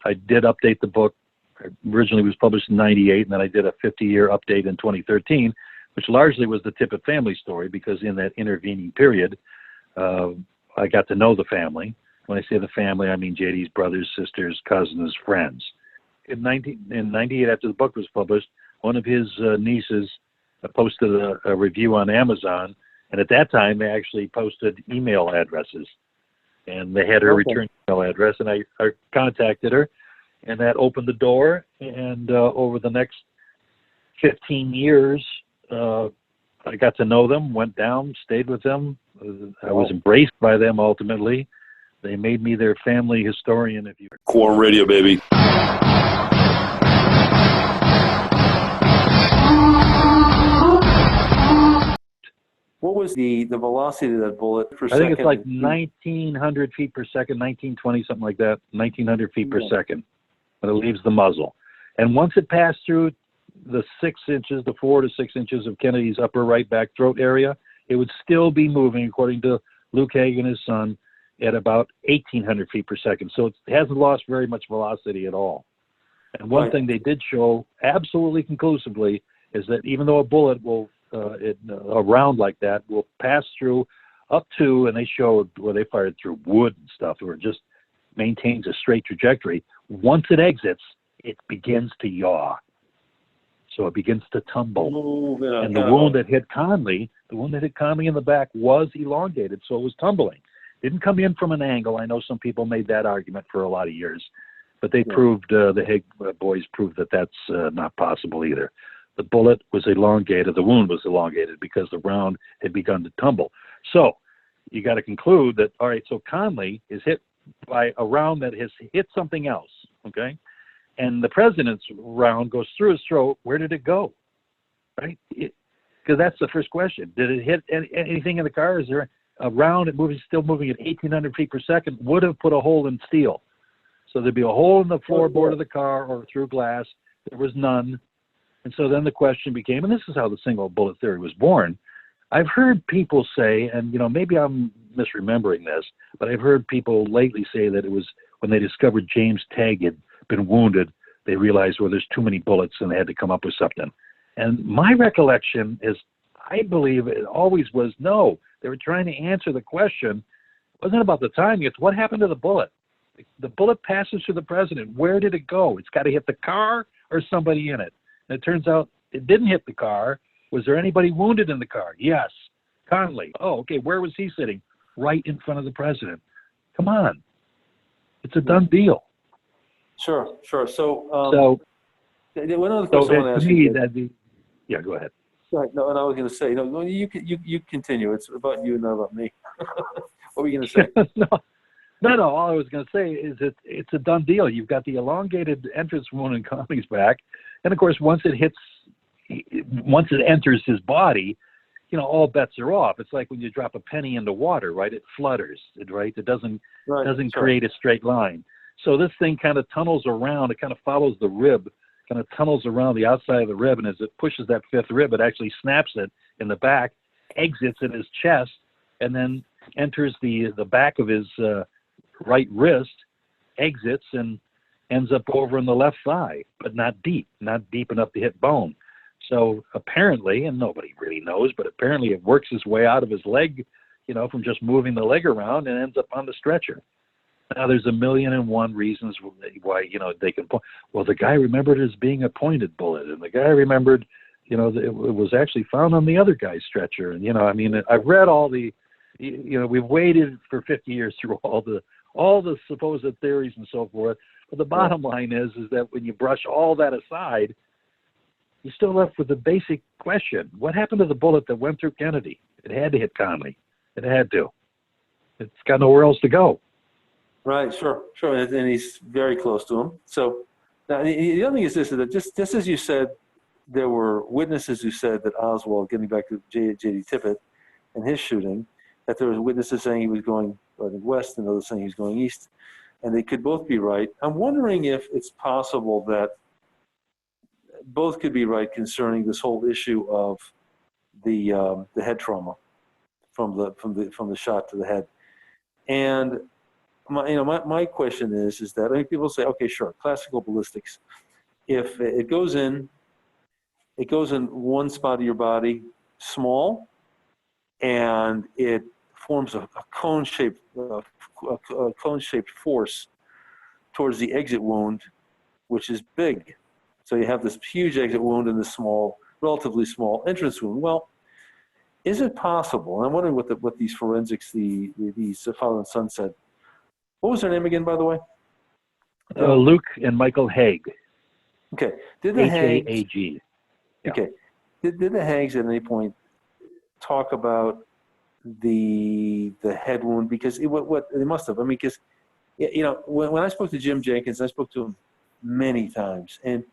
I did update the book. Originally it was published in '98, and then I did a 50-year update in 2013, which largely was the Tippit family story, because in that intervening period, I got to know the family. When I say the family, I mean JD's brothers, sisters, cousins, friends. In '98, after the book was published, one of his nieces posted a review on Amazon, and at that time they actually posted email addresses, and they had her return email address, and I contacted her, and that opened the door. And over the next 15 years, I got to know them, went down, stayed with them. I was embraced by them ultimately. They made me their family historian, if you will. Quorum Radio, baby. What was the velocity of that bullet per second? I think it's like 1,900 feet per second, 1920, something like that, 1,900 feet per second when it leaves the muzzle. And once it passed through the 4 to 6 inches of Kennedy's upper right back throat area, it would still be moving, according to Luke Hagen, his son, at about 1,800 feet per second. So it hasn't lost very much velocity at all. And one thing they did show absolutely conclusively is that even though a bullet will, a round like that will pass through up to, and they showed where they fired through wood and stuff, or just maintains a straight trajectory. Once it exits, it begins to yaw. So it begins to tumble. And the wound that hit Conley, in the back was elongated, so it was tumbling. Didn't come in from an angle. I know some people made that argument for a lot of years, but they proved, the Haig boys proved that that's not possible either. The bullet was elongated, the wound was elongated because the round had begun to tumble. So you got to conclude that, all right, so Conley is hit by a round that has hit something else, okay? And the president's round goes through his throat. Where did it go, right? Because that's the first question. Did it hit anything in the car? Is there a round still moving at 1,800 feet per second would have put a hole in steel? So there'd be a hole in the floorboard of the car or through glass. There was none. And so then the question became, and this is how the single bullet theory was born. I've heard people say, and maybe I'm misremembering this, but I've heard people lately say that it was when they discovered James Tagg had been wounded, they realized, well, there's too many bullets and they had to come up with something. And my recollection is, I believe it always was, no, they were trying to answer the question. It wasn't about the timing, it's what happened to the bullet. The bullet passes through the president. Where did it go? It's got to hit the car or somebody in it. And it turns out it didn't hit the car. Was there anybody wounded in the car? Yes. Conley. Oh, okay. Where was he sitting? Right in front of the president. Come on. It's a done deal. Sure. So, one other question I want to ask you. Yeah, go ahead. Right. No, and I was going to say, you continue. It's about you, not about me. What were you going to say? No. All I was going to say is it's a done deal. You've got the elongated entrance wound in Conley's back, and of course, once it enters his body, all bets are off. It's like when you drop a penny into water, right? It flutters, right? It doesn't create a straight line. So this thing kind of tunnels around. It kind of follows the rib, kind of tunnels around the outside of the rib, and as it pushes that fifth rib, it actually snaps it in the back, exits in his chest, and then enters the back of his right wrist, exits, and ends up over in the left thigh, but not deep enough to hit bone. So apparently, and nobody really knows, but apparently it works its way out of his leg, from just moving the leg around, and ends up on the stretcher. Now, there's 1,000,001 reasons why, they can point. Well, the guy remembered it as being a pointed bullet, and the guy remembered, it was actually found on the other guy's stretcher. And, I've read all the, we've waited for 50 years through all the supposed theories and so forth. But the bottom line is that when you brush all that aside, you're still left with the basic question: what happened to the bullet that went through Kennedy? It had to hit Conley. It had to. It's got nowhere else to go. Right, sure. And he's very close to him. So now, the other thing is this, is that just as you said, there were witnesses who said that Oswald, getting back to J.D. Tippit and his shooting, that there was witnesses saying he was going west and others saying he was going east, and they could both be right. I'm wondering if it's possible that both could be right concerning this whole issue of the head trauma from the shot to the head. And my question is that, I mean, people say, okay, sure, classical ballistics. If it goes in one spot of your body, small, and it forms a cone-shaped force towards the exit wound, which is big. So you have this huge exit wound and this relatively small entrance wound. Well, is it possible? And I'm wondering what these forensics, these father and son said. What was their name again, by the way? Luke and Michael Haig. Okay. Did the Hags, H-A-A-G. Yeah. Okay. Did the Hags at any point talk about the head wound? Because what they must have. I mean, because when I spoke to Jim Jenkins, I spoke to him many times, and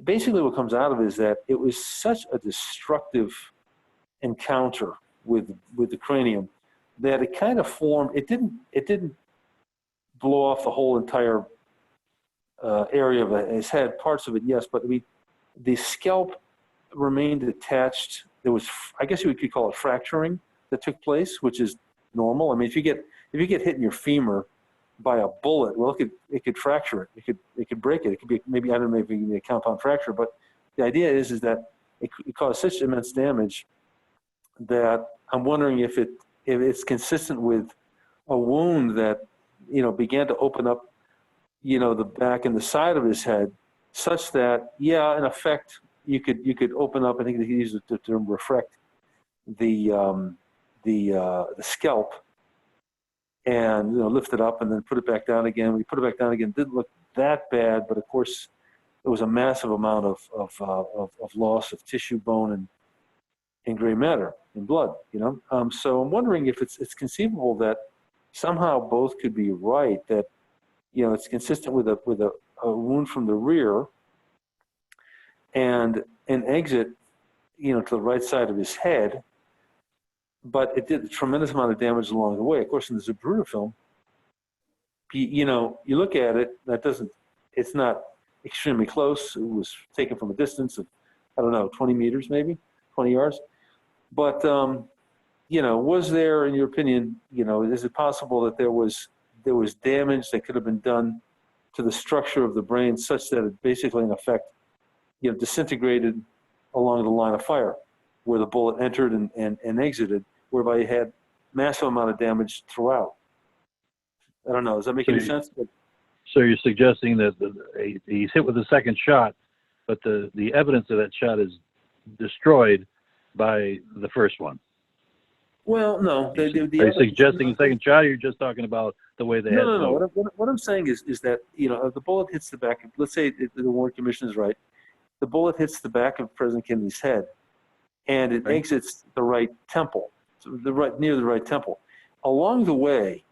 basically what comes out of it is that it was such a destructive encounter with the cranium that it kind of formed. It didn't blow off the whole entire area of his head. Parts of it, yes, but I mean, the scalp remained attached. There was, I guess you could call it fracturing that took place, which is normal. I mean, if you get hit in your femur by a bullet, well, it could fracture it. It could break it. It could be maybe, I don't know, maybe a compound fracture. But the idea is that it caused such immense damage that I'm wondering if it's consistent with a wound that began to open up the back and the side of his head, such that in effect you could open up. I think they use the term refract the scalp and lift it up and then put it back down again. When you put it back down again, it didn't look that bad, but of course there was a massive amount of loss of tissue, bone, and gray matter in blood. So I'm wondering if it's conceivable that somehow both could be right. That it's consistent with a wound from the rear and an exit to the right side of his head, but it did a tremendous amount of damage along the way. Of course, in the Zapruder film, you look at it, it's not extremely close. It was taken from a distance of, I don't know, 20 meters maybe, 20 yards. But, was there, in your opinion, is it possible that there was damage that could have been done to the structure of the brain such that it basically, in effect, disintegrated along the line of fire where the bullet entered and exited, whereby you had massive amount of damage throughout? I don't know. Does that make any sense? So you're suggesting that he's hit with the second shot, but the evidence of that shot is destroyed by the first one? Well, no. Are you suggesting a second shot, or you're just talking about the way the head? No. What I'm saying is that, if the bullet hits the back, let's say the Warren Commission is right, the bullet hits the back of President Kennedy's head, and it exits the right temple, near the right temple. Along the way,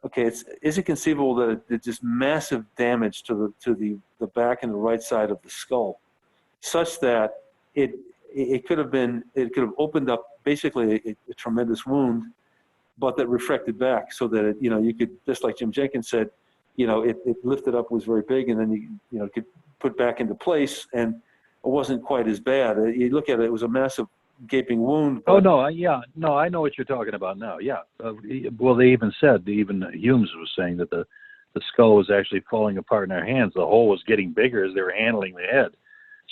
okay, is it conceivable that it did just massive damage to the back and the right side of the skull, such that it could have opened up basically a tremendous wound, but that refracted back so that you could, just like Jim Jenkins said, it lifted up, was very big, and then you could put back into place, and it wasn't quite as bad. You look at it, it was a massive gaping wound. Oh no, I know what you're talking about now. Yeah, well, they even said, Humes was saying that the skull was actually falling apart in their hands. The hole was getting bigger as they were handling the head.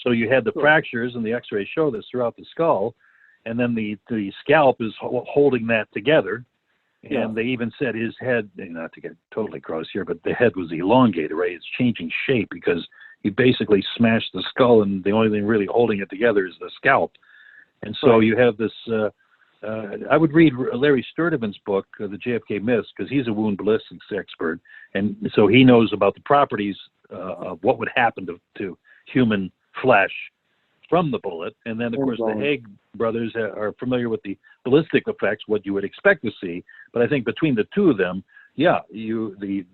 So you had the fractures, and the X-rays show this throughout the skull, and then the scalp is holding that together. And they even said his head, not to get totally gross here, but the head was elongated, right? It's changing shape because he basically smashed the skull, and the only thing really holding it together is the scalp. And so you have this, I would read Larry Sturdivant's book, The JFK Myths, because he's a wound ballistics expert. And so he knows about the properties of what would happen to human flesh from the bullet. And then, of course, the Haig brothers are familiar with the ballistic effects, what you would expect to see. But I think between the two of them, the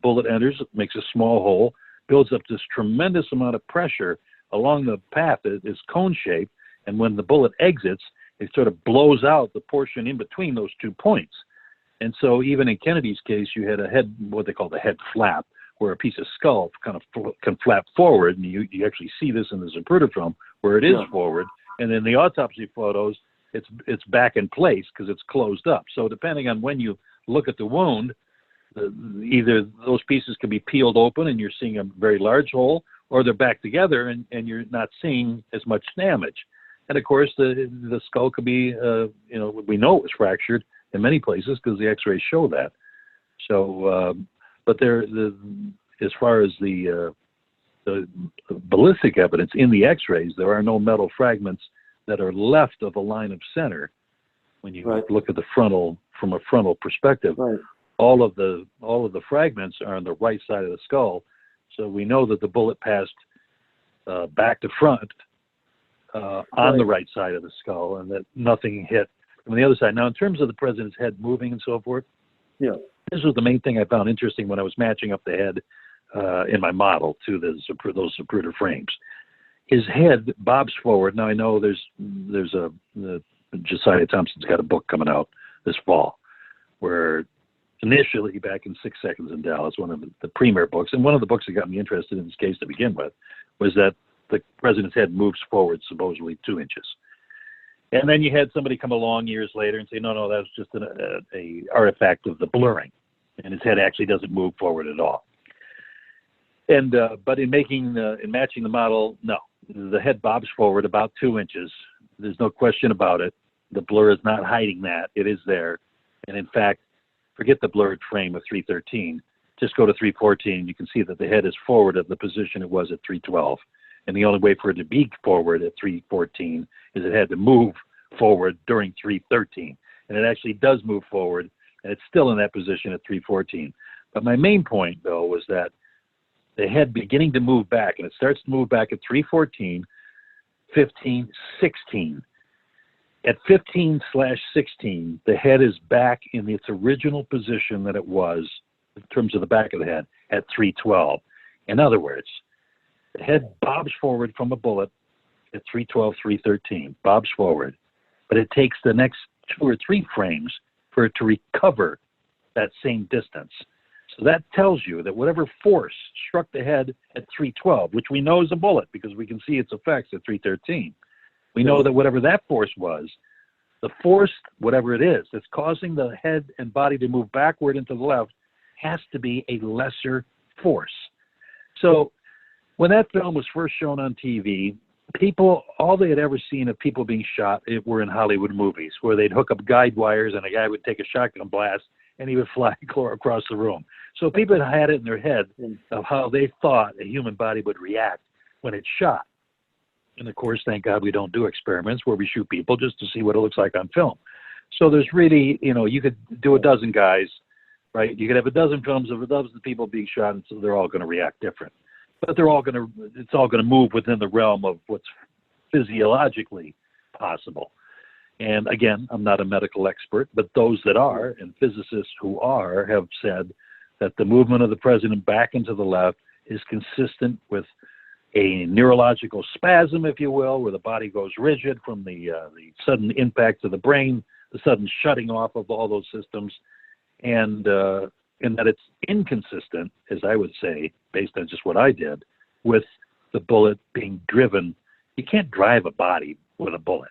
bullet enters, makes a small hole, builds up this tremendous amount of pressure along the path. It's cone-shaped. And when the bullet exits, it sort of blows out the portion in between those 2 points. And so even in Kennedy's case, you had a head, what they call the head flap, where a piece of skull kind of can flap forward. And you actually see this in the Zapruder film where it is forward. And in the autopsy photos, it's back in place because it's closed up. So depending on when you look at the wound, either those pieces can be peeled open and you're seeing a very large hole, or they're back together and you're not seeing as much damage. And of course, the skull could be, we know it was fractured in many places because the X-rays show that. So, but as far as the ballistic evidence in the X-rays, there are no metal fragments that are left of a line of center. When you look at from a frontal perspective, all of the fragments are on the right side of the skull. So we know that the bullet passed back to front on the right side of the skull, and that nothing hit from the other side. Now, in terms of the president's head moving and so forth, this was the main thing I found interesting when I was matching up the head in my model to those Zapruder frames. His head bobs forward. Now I know there's Josiah Thompson's got a book coming out this fall, where initially back in 6 Seconds in Dallas, one of the premier books, and one of the books that got me interested in this case to begin with, was that the president's head moves forward supposedly 2 inches. And then you had somebody come along years later and say, no, that was just a artifact of the blurring, and his head actually doesn't move forward at all. And but in matching the model, no, the head bobs forward about 2 inches. There's no question about it. The blur is not hiding that; it is there. And in fact, forget the blurred frame of 313. Just go to 314. You can see that the head is forward at the position it was at 312. And the only way for it to be forward at 314 is it had to move forward during 313. And it actually does move forward, and it's still in that position at 314. But my main point, though, was that the head beginning to move back, and it starts to move back at 314, 15, 16. At 15/16, the head is back in its original position that it was, in terms of the back of the head, at 312. In other words, the head bobs forward from a bullet at 312, 313, bobs forward, but it takes the next 2 or 3 frames for it to recover that same distance. So that tells you that whatever force struck the head at 312, which we know is a bullet because we can see its effects at 313, we know that whatever that force was, the force, whatever it is, that's causing the head and body to move backward and to the left has to be a lesser force. So when that film was first shown on TV, people, all they had ever seen of people being shot were in Hollywood movies, where they'd hook up guide wires and a guy would take a shotgun blast and he would fly across the room. So people had it in their head of how they thought a human body would react when it's shot. And of course, thank God we don't do experiments where we shoot people just to see what it looks like on film. So there's really, you could do a dozen guys, right? You could have a dozen films of a dozen people being shot, and so they're all going to react different. But it's all going to move within the realm of what's physiologically possible. And again, I'm not a medical expert, but those that are, and physicists who are, have said that the movement of the president back and to the left is consistent with a neurological spasm, if you will, where the body goes rigid from the sudden impact to the brain, the sudden shutting off of all those systems, and that it's inconsistent, as I would say, based on just what I did, with the bullet being driven. You can't drive a body with a bullet.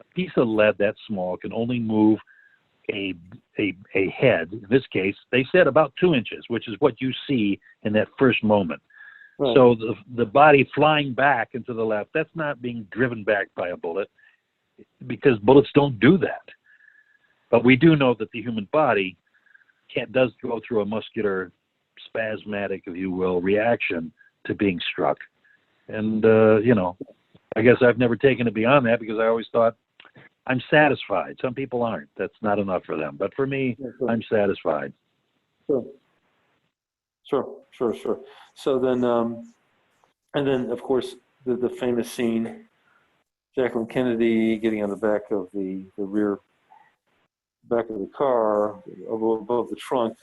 A piece of lead that small can only move a head. In this case, they said about 2 inches, which is what you see in that first moment. Right. So the body flying back into the left, that's not being driven back by a bullet, because bullets don't do that. But we do know that the human body does go through a muscular, spasmatic, if you will, reaction to being struck. And, I guess I've never taken it beyond that because I always thought I'm satisfied. Some people aren't. That's not enough for them. But for me, I'm satisfied. Sure. So then, and then, of course, the famous scene, Jacqueline Kennedy getting on the back of the rear back of the car, above the trunk.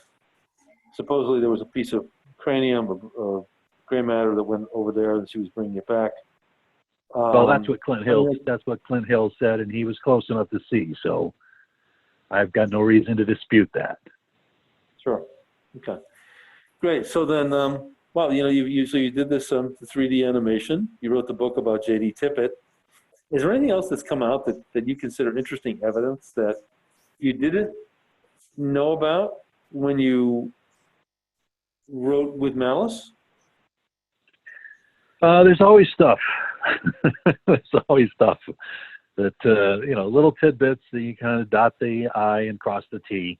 Supposedly there was a piece of cranium or gray matter that went over there, and she was bringing it back. Well, that's what Clint Hill said, and he was close enough to see. So I've got no reason to dispute that. Sure. Okay. Great. So then, you did this 3D animation. You wrote the book about J.D. Tippit. Is there anything else that's come out that you consider interesting evidence that you didn't know about when you wrote with Malice? There's always stuff. There's always stuff that, little tidbits that you kind of dot the I and cross the T.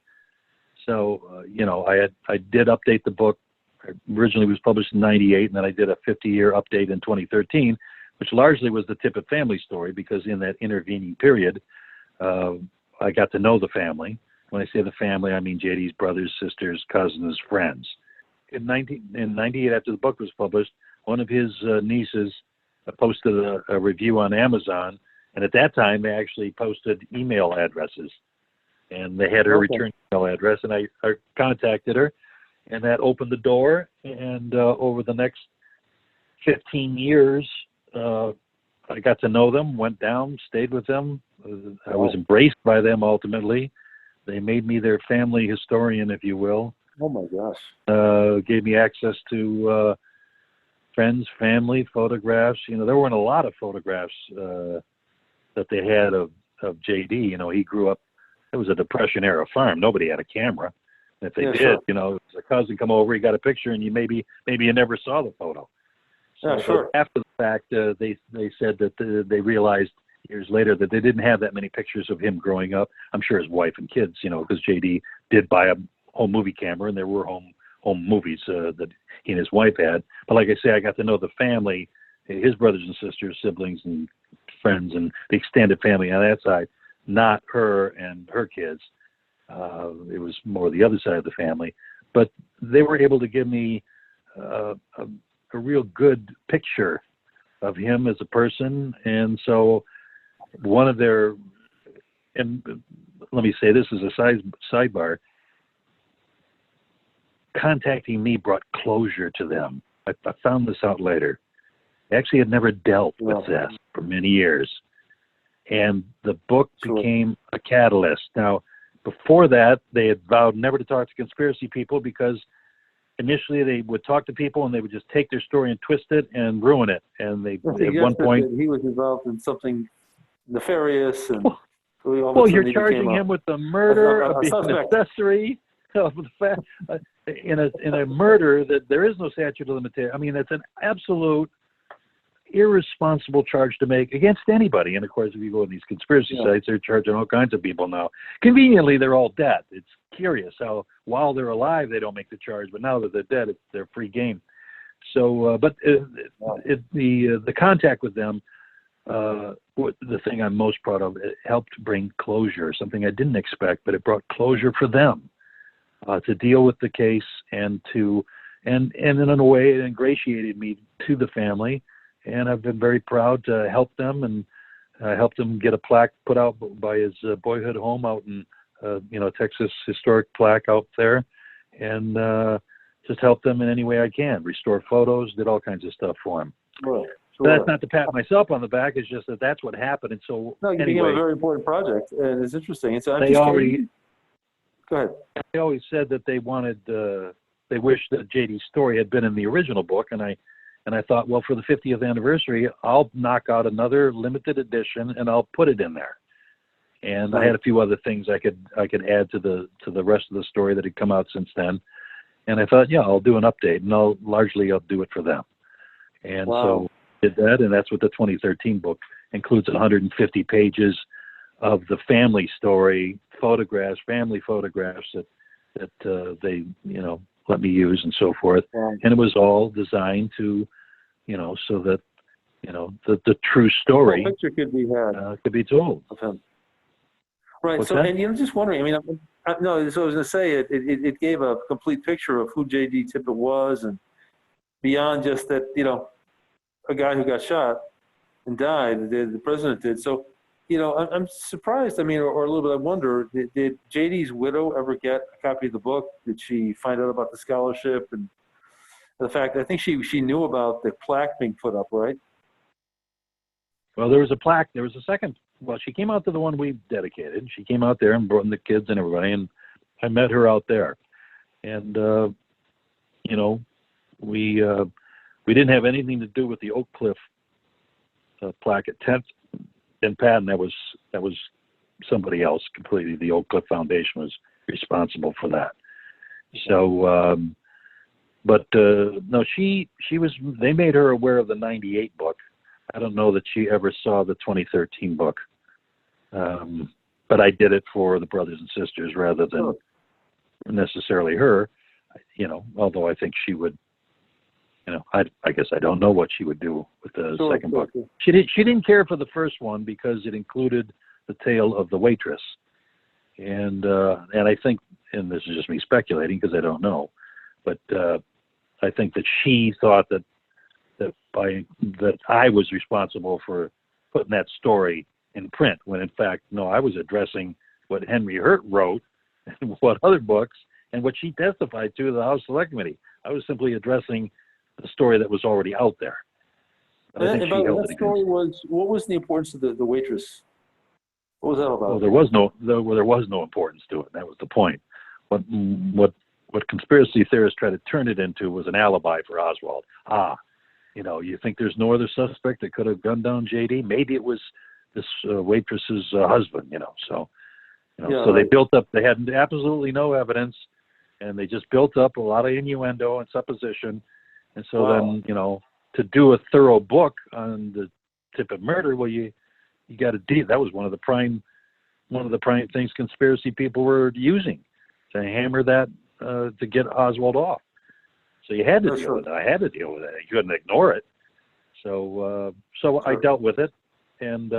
So, I did update the book. Originally it was published in 98, and then I did a 50-year update in 2013, which largely was the Tippit family story, because in that intervening period, I got to know the family. When I say the family, I mean JD's brothers, sisters, cousins, friends. In 98, after the book was published, one of his nieces posted a review on Amazon, and at that time they actually posted email addresses, and they had her return email address, and I contacted her, and that opened the door. And over the next 15 years, I got to know them, went down, stayed with them. I was embraced by them ultimately. They made me their family historian, if you will. Oh my gosh. Gave me access to friends, family, photographs. There weren't a lot of photographs that they had of JD. He grew up, it was a Depression era farm. Nobody had a camera. If they did, sure. it was a cousin come over, he got a picture, and maybe you never saw the photo. So, sure. But after the fact, they said that they realized years later that they didn't have that many pictures of him growing up. I'm sure his wife and kids, because JD did buy a home movie camera, and there were home movies that he and his wife had. But like I say, I got to know the family, his brothers and sisters, siblings and friends, and the extended family on that side, not her and her kids. It was more the other side of the family. But they were able to give me a real good picture of him as a person. And so one of their, and let me say this as a sidebar, contacting me brought closure to them. I found this out later. I actually had never dealt with this for many years. And the book became a catalyst. Now, before that, they had vowed never to talk to conspiracy people, because initially they would talk to people and they would just take their story and twist it and ruin it. And they at one point, he was involved in something nefarious, and you're charging him with the murder of being an accessory of the fact in a murder that there is no statute of limitations. I mean, that's an absolute irresponsible charge to make against anybody. And of course, if you go on these conspiracy sites, they're charging all kinds of people now. Conveniently, they're all dead. It's curious how while they're alive, they don't make the charge, but now that they're dead, they're free game. So, the contact with them, the thing I'm most proud of, it helped bring closure, something I didn't expect, but it brought closure for them to deal with the case, and in a way, it ingratiated me to the family. And I've been very proud to help them, and helped him get a plaque put out by his boyhood home out in, Texas historic plaque out there, and just help them in any way I can. Restore photos, did all kinds of stuff for him. Right. So that's not to pat myself on the back. It's just that's what happened. And so you became a very important project, and it's interesting. And so go ahead. They always said that they wanted, they wished that JD's story had been in the original book, and I thought, well, for the 50th anniversary, I'll knock out another limited edition and I'll put it in there. And I had a few other things I could add to the rest of the story that had come out since then. And I thought, I'll do an update, and I'll do it for them. And so I did that, and that's what the 2013 book includes. 150 pages of the family story, family photographs that they let me use and so forth. And it was all designed to, so that, the true story picture could be had, could be told. Of him. Right. What's so, that? and just wondering, so I was going to say, it gave a complete picture of who J.D. Tippit was, and beyond just that, a guy who got shot and died, the president did. So, I'm surprised, or a little bit, I wonder, did JD's widow ever get a copy of the book? Did she find out about the scholarship and the fact, I think she knew about the plaque being put up, right? Well, there was a plaque. There was a second. Well, she came out to the one we dedicated. She came out there and brought in the kids and everybody, and I met her out there. And, we didn't have anything to do with the Oak Cliff plaque at 10th and Patton. That was somebody else completely. The Oak Cliff Foundation was responsible for that. So, But no, they made her aware of the 98 book. I don't know that she ever saw the 2013 book. But I did it for the brothers and sisters rather than necessarily her, although I think she would, I guess I don't know what she would do with the second book. She didn't care for the first one because it included the tale of the waitress. And I think, and this is just me speculating because I don't know, but I think that she thought that I was responsible for putting that story in print, when in fact, no, I was addressing what Henry Hurt wrote and what other books and what she testified to the House Select Committee. I was simply addressing the story that was already out there. But I think she held it against. What was the importance of the waitress? What was that about? Well, there was no importance to it. That was the point. What conspiracy theorists tried to turn it into was an alibi for Oswald. You think there's no other suspect that could have gunned down JD? Maybe it was this waitress's husband. So they built up. They had absolutely no evidence, and they just built up a lot of innuendo and supposition. And so then, to do a thorough book on the Tippit murder, well, you got to deal. That was one of the prime things conspiracy people were using to hammer that to get Oswald off. So you had to deal with it. I had to deal with it. You couldn't ignore it. So I dealt with it, and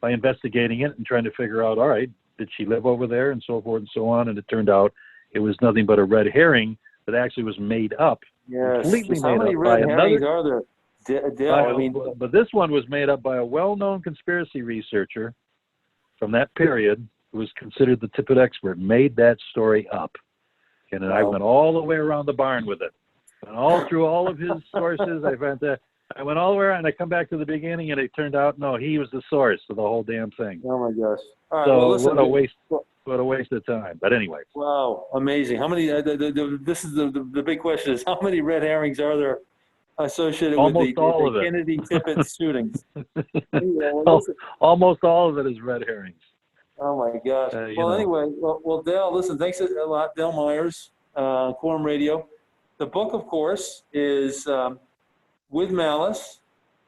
by investigating it and trying to figure out, all right, did she live over there, and so forth and so on. And it turned out it was nothing but a red herring that actually was made up. Yes. Completely How many red herrings are there? But this one was made up by a well-known conspiracy researcher from that period who was considered the Tippit expert, made that story up. And I went all the way around the barn with it. And all through all of his sources, I went all the way around, and I come back to the beginning, and it turned out, no, he was the source of the whole damn thing. Oh, my gosh. All right, so well, listen, what a waste of time. But anyway. Wow, amazing. How many, this is the big question is, how many red herrings are there associated with the Kennedy Tippit shootings? Almost all of it is red herrings. Oh my gosh. Anyway, Dale, listen, thanks a lot, Dale Myers, Quorum Radio. The book, of course, is With Malice,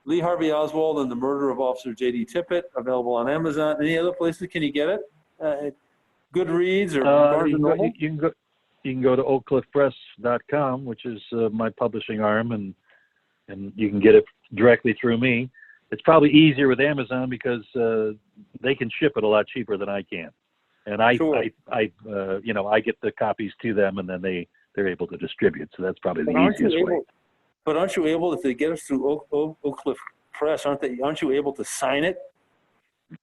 Lee Harvey Oswald and the Murder of Officer J.D. Tippit, available on Amazon. Any other places can you get it? Goodreads or Barnes & Noble? You can go to oakcliffpress.com, which is my publishing arm, and you can get it directly through me. It's probably easier with Amazon because they can ship it a lot cheaper than I can, and I get the copies to them, and then they're able to distribute. So that's probably the easiest way. But aren't you able, if they get us through Oak Cliff Press, aren't you able to sign it?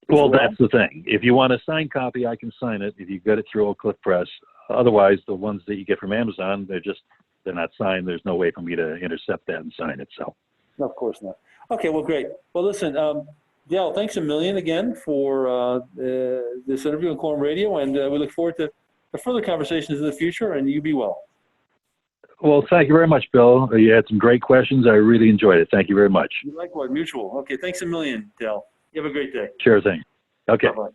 Well, that's the thing. If you want a signed copy, I can sign it if you get it through Oak Cliff Press. Otherwise, the ones that you get from Amazon, they're not signed. There's no way for me to intercept that and sign it. So. No, of course not. Okay, well, great. Well, listen, Dale, thanks a million again for this interview on Quorum Radio, and we look forward to further conversations in the future, and you be well. Well, thank you very much, Bill. You had some great questions. I really enjoyed it. Thank you very much. Likewise, mutual. Okay, thanks a million, Dale. You have a great day. Sure thing. Okay. Bye-bye.